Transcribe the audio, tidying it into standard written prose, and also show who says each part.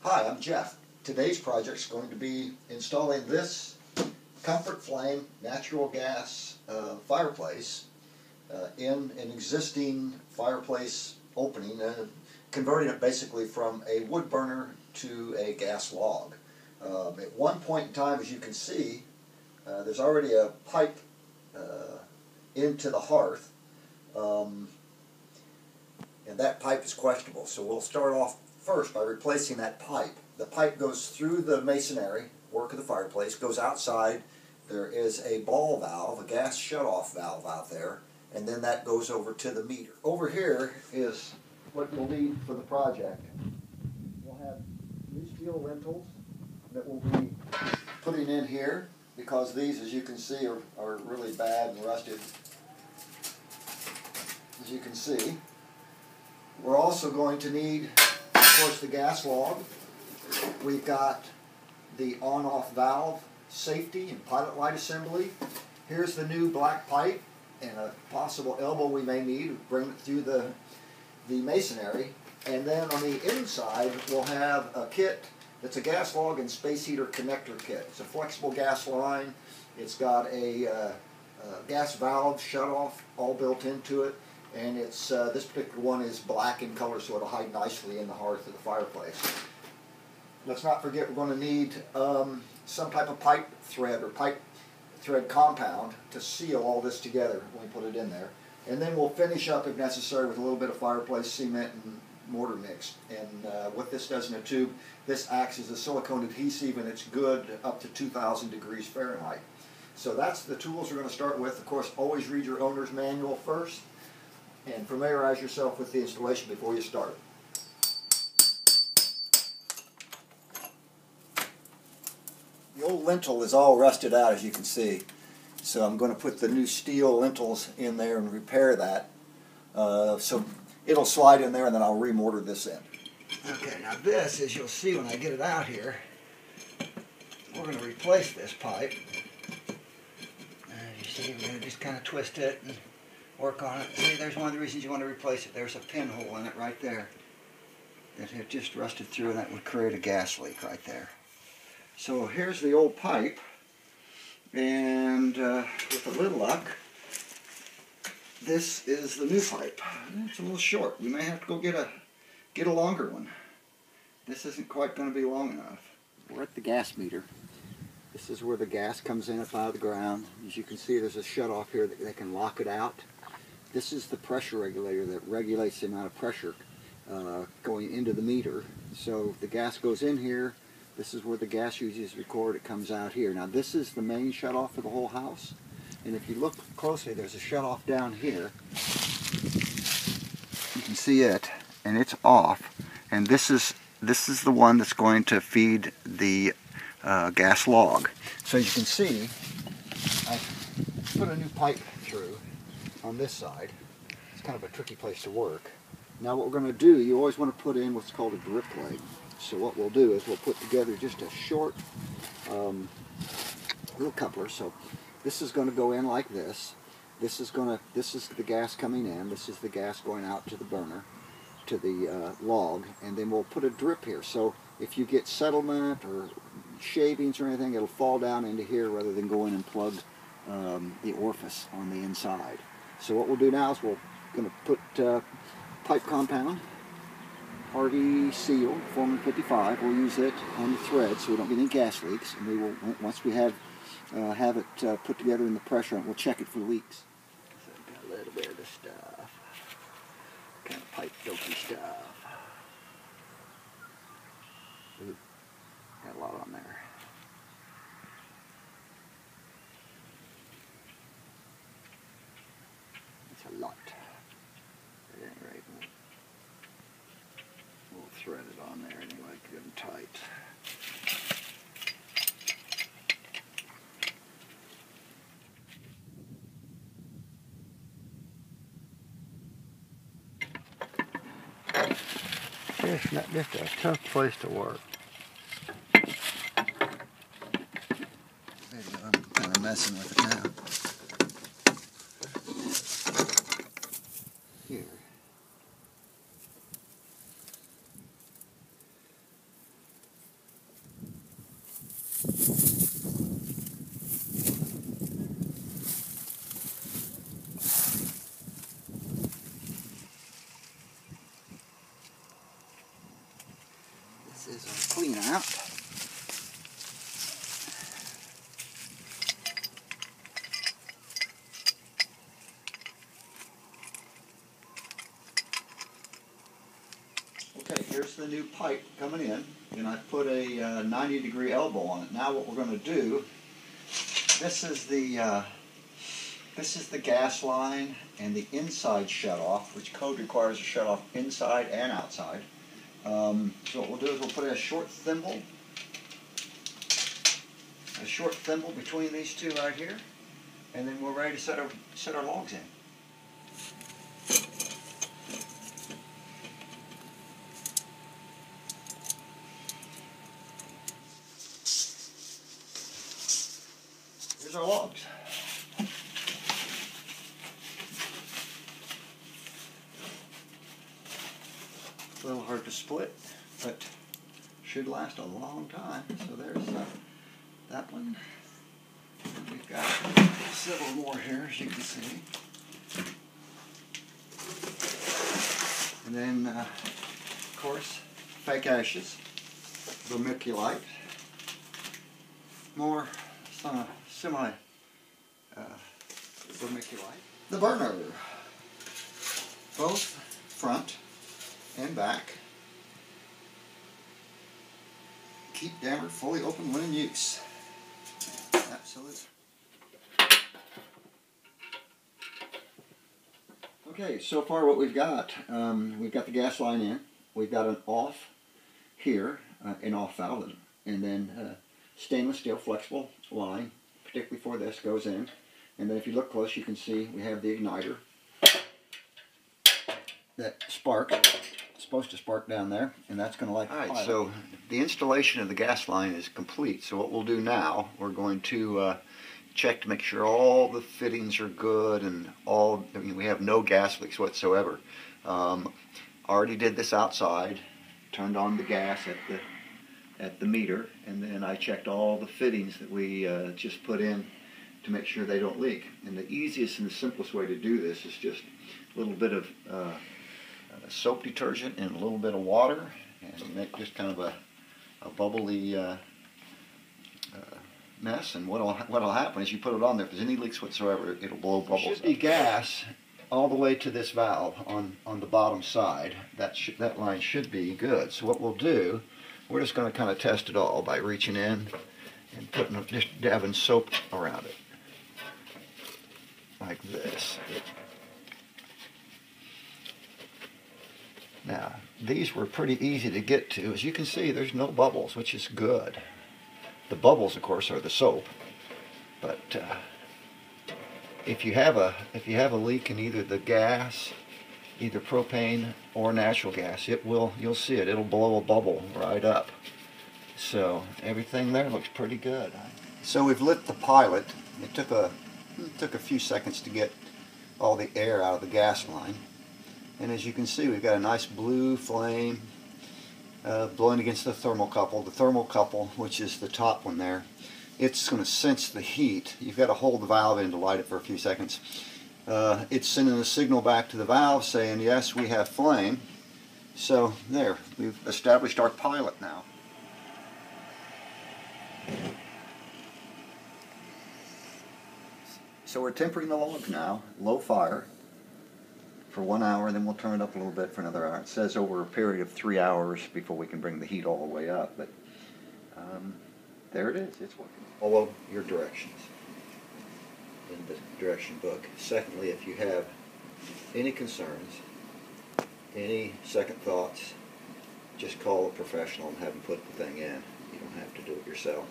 Speaker 1: Hi, I'm Jeff. Today's project is going to be installing this Comfort Flame natural gas fireplace in an existing fireplace opening, converting it basically from a wood burner to a gas log. At one point in time, as you can see, there's already a pipe into the hearth, and that pipe is questionable. So we'll start off first by replacing that pipe. The pipe goes through the masonry work of the fireplace, goes outside. There is a ball valve, a gas shutoff valve out there, and then that goes over to the meter. Over here is what we'll need for the project. We'll have new steel lintels that we'll be putting in here, because these, as you can see, are really bad and rusted, as you can see. We're also going to need, of course, the gas log. We've got the on-off valve safety and pilot light assembly. Here's the new black pipe and a possible elbow we may need to bring it through the masonry. And then on the inside, we'll have a kit that's a gas log and space heater connector kit. It's a flexible gas line. It's got a gas valve shutoff all built into it. And it's this particular one is black in color, so it'll hide nicely in the hearth of the fireplace. Let's not forget we're going to need some type of pipe thread or pipe thread compound to seal all this together when we put it in there. And then we'll finish up, if necessary, with a little bit of fireplace cement and mortar mix. And what this does in a tube, this acts as a silicone adhesive, and it's good up to 2,000 degrees Fahrenheit. So that's the tools we're going to start with. Of course, always read your owner's manual first, and familiarize yourself with the installation before you start. The old lintel is all rusted out, as you can see, so I'm going to put the new steel lintels in there and repair that. So it'll slide in there, and then I'll remortar this in. Okay, now this, as you'll see when I get it out here, we're going to replace this pipe. As you see, we're going to just kind of twist it and work on it. See, there's one of the reasons you want to replace it. There's a pinhole in it right there that had just rusted through, and that would create a gas leak right there. So here's the old pipe, and with a little luck, this is the new pipe. It's a little short. We may have to go get a longer one. This isn't quite going to be long enough. We're at the gas meter. This is where the gas comes in up out of the ground. As you can see, there's a shutoff here that they can lock it out. This is the pressure regulator that regulates the amount of pressure going into the meter. So the gas goes in here. This is where the gas uses record. It comes out here. Now this is the main shutoff for the whole house. And if you look closely, there's a shutoff down here. You can see it, and it's off. And this is the one that's going to feed the gas log. So as you can see, I put a new pipe through on this side. It's kind of a tricky place to work. Now what we're going to do, you always want to put in what's called a drip leg. So what we'll do is we'll put together just a short little coupler. So this is going to go in like this. This is the gas coming in. This is the gas going out to the burner, to the log, and then we'll put a drip here. So if you get settlement or shavings or anything, it'll fall down into here rather than go in and plug the orifice on the inside. So what we'll do now is we're going to put pipe compound, Hardy seal, 455. We'll use it on the thread so we don't get any gas leaks. And we will, once we have it put together in the pressure, we'll check it for leaks. So we've got a little bit of this stuff, kind of pipe dopey stuff. Ooh, got a lot on there. That's a lot. At any rate, we'll thread it on there anyway, get them tight. It's not just a tough place to work. I'm kind of messing with it now. Here. This is our clean out. Okay, here's the new pipe coming in, and I put a 90-degree elbow on it. Now what we're going to do, this is the gas line and the inside shut-off, which code requires a shut-off inside and outside. So what we'll do is we'll put a short thimble between these two right here, and then we're ready to set our logs in. Here's our logs. A little hard to split, but should last a long time. So there's that one. And we've got several more here, as you can see. And then, of course, fake ashes, vermiculite, more semi vermiculite. The burner, both front and back. Keep damper fully open when in use. Absolutely. Okay, so far what we've got the gas line in. We've got an off here, an off valve, and then stainless steel flexible line, particularly for this, goes in. And then if you look close, you can see we have the igniter. That spark. Supposed to spark down there, and that's going to light the pilot. Alright, so the installation of the gas line is complete. So what we'll do now, we're going to check to make sure all the fittings are good and we have no gas leaks whatsoever. Already did this outside, turned on the gas at the meter, and then I checked all the fittings that we just put in to make sure they don't leak. And the easiest and the simplest way to do this is just a little bit of soap detergent and a little bit of water, and make just kind of a bubbly mess. And what'll happen is you put it on there. If there's any leaks whatsoever, it'll blow bubbles. There should be gas all the way to this valve on the bottom side. That line should be good. So what we'll do, we're just going to kind of test it all by reaching in and just dabbing soap around it like this. Now, these were pretty easy to get to. As you can see, there's no bubbles, which is good. The bubbles, of course, are the soap. But if you have a leak in either the gas, either propane or natural gas, you'll see it. It'll blow a bubble right up. So everything there looks pretty good. So we've lit the pilot. It took a few seconds to get all the air out of the gas line. And as you can see, we've got a nice blue flame blowing against the thermocouple. The thermocouple, which is the top one there, it's going to sense the heat. You've got to hold the valve in to light it for a few seconds. It's sending a signal back to the valve saying, yes, we have flame. So there, we've established our pilot now. So we're tempering the logs now, low fire, for 1 hour, and then we'll turn it up a little bit for another hour. It says over a period of 3 hours before we can bring the heat all the way up, but there it is, it's working. Follow your directions in the direction book. Secondly, if you have any concerns, any second thoughts, just call a professional and have them put the thing in. You don't have to do it yourself.